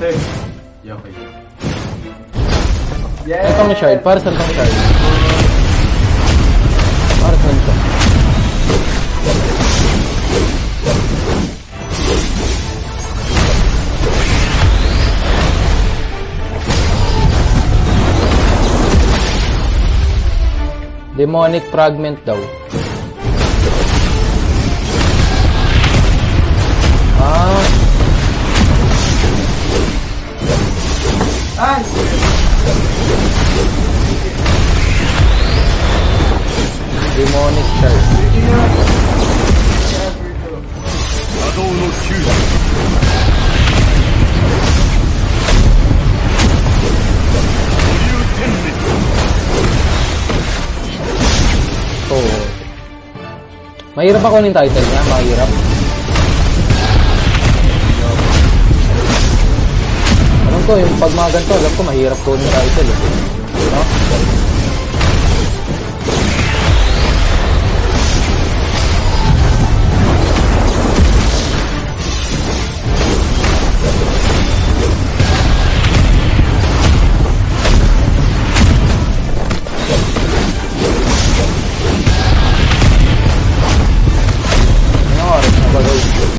Okay. Yes! Itong shard, para saan itong shard? Para saan ito? Demonic fragment daw. Ah. Ay! Demonic shard. So, mahirap ako yung title niya, mahirap. Alam ko, yung pag mga ganito, alam ko mahirap ko yung title. No?